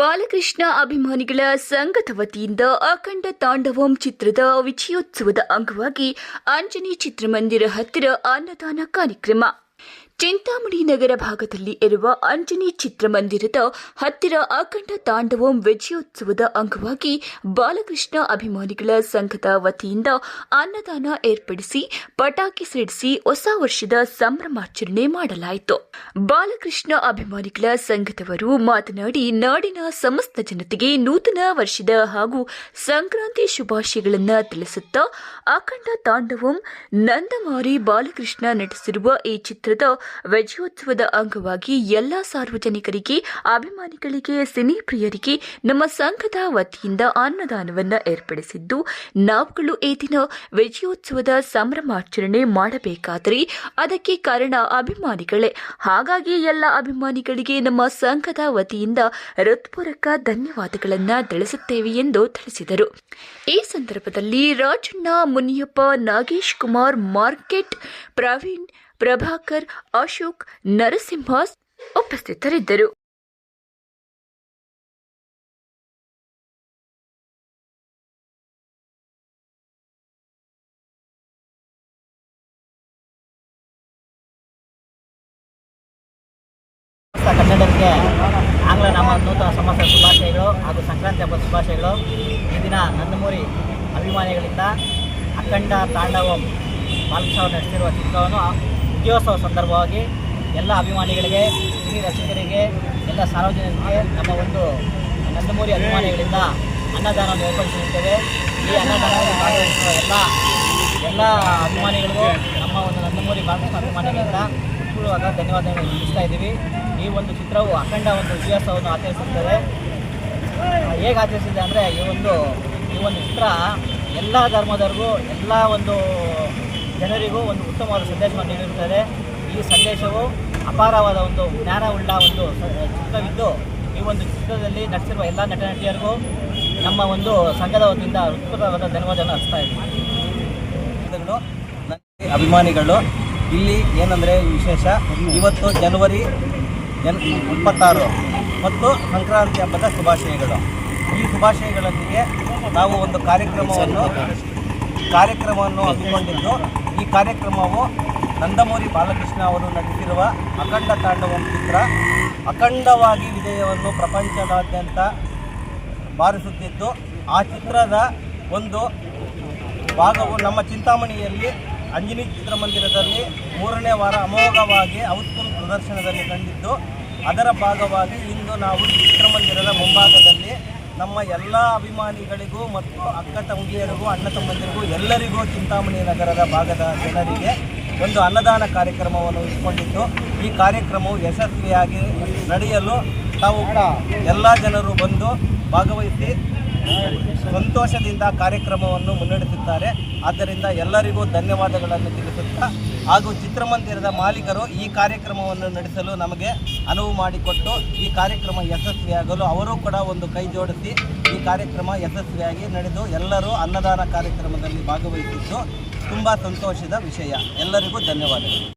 ಬಾಲಕೃಷ್ಣ ಅಭಿಮಾನಿಗಳ ಸಂಘದ ವತಿಯಿಂದ ಅಖಂಡ ತಾಂಡವಂ ಚಿತ್ರದ ವಿಜಯೋತ್ಸವದ ಅಂಗವಾಗಿ ಅಂಜನಿ ಚಿತ್ರಮಂದಿರ ಹತ್ತಿರ ಅನ್ನದಾನ ಕಾರ್ಯಕ್ರಮ. ಚಿಂತಾಮಣಿ ನಗರ ಭಾಗದಲ್ಲಿ ಇರುವ ಅಂಜನಿ ಚಿತ್ರಮಂದಿರದ ಹತ್ತಿರ ಅಖಂಡ ತಾಂಡವಂ ವಿಜಯೋತ್ಸವದ ಅಂಗವಾಗಿ ಬಾಲಕೃಷ್ಣ ಅಭಿಮಾನಿಗಳ ಸಂಘದ ವತಿಯಿಂದ ಅನ್ನದಾನ ಏರ್ಪಡಿಸಿ ಪಟಾಕಿ ಸಿಡಿಸಿ ಹೊಸ ವರ್ಷದ ಸಂಭ್ರಮಾಚರಣೆ ಮಾಡಲಾಯಿತು. ಬಾಲಕೃಷ್ಣ ಅಭಿಮಾನಿಗಳ ಸಂಘದವರು ಮಾತನಾಡಿ, ನಾಡಿನ ಸಮಸ್ತ ಜನತೆಗೆ ನೂತನ ವರ್ಷದ ಹಾಗೂ ಸಂಕ್ರಾಂತಿ ಶುಭಾಶಯಗಳನ್ನು ತಿಳಿಸುತ್ತಾ, ಅಖಂಡ ತಾಂಡವಂ ನಂದಮಾರಿ ಬಾಲಕೃಷ್ಣ ನಟಿಸಿರುವ ಈ ಚಿತ್ರದ ವಿಜಯೋತ್ಸವದ ಅಂಗವಾಗಿ ಎಲ್ಲ ಸಾರ್ವಜನಿಕರಿಗೆ, ಅಭಿಮಾನಿಗಳಿಗೆ, ಸಿನಿ ಪ್ರಿಯರಿಗೆ ನಮ್ಮ ಸಂಘದ ವತಿಯಿಂದ ಅನ್ನದಾನವನ್ನು ಏರ್ಪಡಿಸಿದ್ದು, ನಾವುಗಳು ಈ ದಿನ ವಿಜಯೋತ್ಸವದ ಸಂಭ್ರಮಾಚರಣೆ ಮಾಡಬೇಕಾದರೆ ಅದಕ್ಕೆ ಕಾರಣ ಅಭಿಮಾನಿಗಳೇ. ಹಾಗಾಗಿ ಎಲ್ಲ ಅಭಿಮಾನಿಗಳಿಗೆ ನಮ್ಮ ಸಂಘದ ವತಿಯಿಂದ ಹೃತ್ಪೂರ್ವಕ ಧನ್ಯವಾದಗಳನ್ನು ತಿಳಿಸುತ್ತೇವೆ ಎಂದು ತಿಳಿಸಿದರು. ಈ ಸಂದರ್ಭದಲ್ಲಿ ರಾಜಣ್ಣ, ಮುನಿಯಪ್ಪ, ನಾಗೇಶ್ ಕುಮಾರ್, ಮಾರ್ಕೆಟ್ ಪ್ರವೀಣ್, ಪ್ರಭಾಕರ್, ಅಶೋಕ್, ನರಸಿಂಹ ಉಪಸ್ಥಿತರಿದ್ದರು. ಕನ್ನಡರಿಗೆ ಆಂಗ್ಲ ನಾಮ ನೂತನ ಸಂವತ್ಸರ ಶುಭಾಶಯಗಳು ಹಾಗೂ ಸಂಕ್ರಾಂತಿ ಹಬ್ಬದ ಶುಭಾಶಯಗಳು. ಈ ದಿನ ನಂದಮೂರಿ ಅಭಿಮಾನಿಗಳಿಂದ ಅಖಂಡ ತಾಂಡವಂ ಬಾಲಕೃಷ್ಣ ಅವರು ನಡೆಸಿರುವ ಚಿತ್ರವನ್ನು ವಿಜಯೋತ್ಸವ ಸಂದರ್ಭವಾಗಿ ಎಲ್ಲ ಅಭಿಮಾನಿಗಳಿಗೆ, ಸಿನಿ ರಸಿಕರಿಗೆ, ಎಲ್ಲ ಸಾರ್ವಜನಿಕರಿಗೆ ನಮ್ಮ ಒಂದು ನಂದಮೂರಿ ಅಭಿಮಾನಿಗಳಿಂದ ಅನ್ನದಾನವನ್ನು ಏರ್ಪಡಿಸುತ್ತೇವೆ. ಈ ಅನ್ನದಾನವನ್ನು ಭಾಗವಹಿಸುವ ಎಲ್ಲ ಅಭಿಮಾನಿಗಳಿಗೂ ನಮ್ಮ ಒಂದು ನಂದಮೂರಿ ಬಾಲಕೃಷ್ಣ ಅಭಿಮಾನಿಗಳಿಂದ ಹೃತ್ಪೂರ್ವಕ ಧನ್ಯವಾದಗಳನ್ನು ತಿಳಿಸ್ತಾ ಇದ್ದೀವಿ. ಈ ಒಂದು ಚಿತ್ರವು ಅಖಂಡ ಒಂದು ವಿಜಯೋತ್ಸವವನ್ನು ಆಚರಿಸುತ್ತದೆ. ಹೇಗೆ ಆಚರಿಸಿದೆ ಅಂದರೆ, ಈ ಒಂದು ಚಿತ್ರ ಎಲ್ಲ ಧರ್ಮದವರಿಗೂ, ಎಲ್ಲ ಒಂದು ಜನರಿಗೂ ಒಂದು ಉತ್ತಮವಾದ ಸಂದೇಶವನ್ನು ನೀಡಿರುತ್ತದೆ. ಈ ಸಂದೇಶವು ಅಪಾರವಾದ ಒಂದು ಜ್ಞಾನವುಳ್ಳ ಒಂದು ಚಿತ್ರವಿದ್ದು, ಈ ಒಂದು ಚಿತ್ರದಲ್ಲಿ ನಟಿಸಿರುವ ಎಲ್ಲ ನಟ ನಟಿಯರಿಗೂ ನಮ್ಮ ಒಂದು ಸಂಘದ ವತಿಯಿಂದ ಹೃತ್ಪೂರ್ವಕವಾದ ಧನ್ಯವಾದವನ್ನು ಅರ್ಪಿಸ್ತಾ ಇದ್ದೀವಿ. ಅಭಿಮಾನಿಗಳು ಇಲ್ಲಿ ಏನಂದರೆ ವಿಶೇಷ, ಇವತ್ತು ಜನವರಿ 26 ಮತ್ತು ಸಂಕ್ರಾಂತಿ ಹಬ್ಬದ ಶುಭಾಶಯಗಳು. ಈ ಶುಭಾಶಯಗಳೊಂದಿಗೆ ನಾವು ಒಂದು ಕಾರ್ಯಕ್ರಮವನ್ನು ಹಮ್ಮಿಕೊಂಡಿದ್ದು, ಈ ಕಾರ್ಯಕ್ರಮವು ನಂದಮೂರಿ ಬಾಲಕೃಷ್ಣ ಅವರು ನಟಿಸಿರುವ ಅಖಂಡ ತಾಂಡವಂ ಚಿತ್ರ ಅಖಂಡವಾಗಿ ವಿಜಯವನ್ನು ಪ್ರಪಂಚದಾದ್ಯಂತ ಬಾರಿಸುತ್ತಿದ್ದು, ಆ ಚಿತ್ರದ ಒಂದು ಭಾಗವು ನಮ್ಮ ಚಿಂತಾಮಣಿಯಲ್ಲಿ ಅಂಜನಿ ಚಿತ್ರಮಂದಿರದಲ್ಲಿ 3ನೇ ವಾರ ಅಮೋಘವಾಗಿ ಔಟ್ಫುಲ್ ಪ್ರದರ್ಶನದಲ್ಲಿ ಕಂಡಿದ್ದು, ಅದರ ಭಾಗವಾಗಿ ಇಂದು ನಾವು ಚಿತ್ರಮಂದಿರದ ಮುಂಭಾಗದಲ್ಲಿ ನಮ್ಮ ಎಲ್ಲ ಅಭಿಮಾನಿಗಳಿಗೂ ಮತ್ತು ಅಕ್ಕ ತಂಗಿಯರಿಗೂ, ಅಣ್ಣ ತಮ್ಮಂದಿರಿಗೂ, ಎಲ್ಲರಿಗೂ ಚಿಂತಾಮಣಿ ನಗರದ ಭಾಗದ ಜನರಿಗೆ ಒಂದು ಅನ್ನದಾನ ಕಾರ್ಯಕ್ರಮವನ್ನು ಇಟ್ಕೊಂಡಿದ್ದು, ಈ ಕಾರ್ಯಕ್ರಮವು ಯಶಸ್ವಿಯಾಗಿ ನಡೆಯಲು ತಾವು ಎಲ್ಲ ಜನರು ಬಂದು ಭಾಗವಹಿಸಿ ಸಂತೋಷದಿಂದ ಕಾರ್ಯಕ್ರಮವನ್ನು ಮುನ್ನಡೆಸುತ್ತಾರೆ. ಆದ್ದರಿಂದ ಎಲ್ಲರಿಗೂ ಧನ್ಯವಾದಗಳನ್ನು ತಿಳಿಸುತ್ತಾ, ಹಾಗೂ ಚಿತ್ರಮಂದಿರದ ಮಾಲೀಕರು ಈ ಕಾರ್ಯಕ್ರಮವನ್ನು ನಡೆಸಲು ನಮಗೆ ಅನುವು ಮಾಡಿಕೊಟ್ಟು ಈ ಕಾರ್ಯಕ್ರಮ ಯಶಸ್ವಿಯಾಗಲು ಅವರು ಕೂಡ ಒಂದು ಕೈ ಜೋಡಿಸಿ ಈ ಕಾರ್ಯಕ್ರಮ ಯಶಸ್ವಿಯಾಗಿ ನಡೆದು ಎಲ್ಲರೂ ಅನ್ನದಾನ ಕಾರ್ಯಕ್ರಮದಲ್ಲಿ ಭಾಗವಹಿಸಿದ್ದು ತುಂಬ ಸಂತೋಷದ ವಿಷಯ. ಎಲ್ಲರಿಗೂ ಧನ್ಯವಾದಗಳು.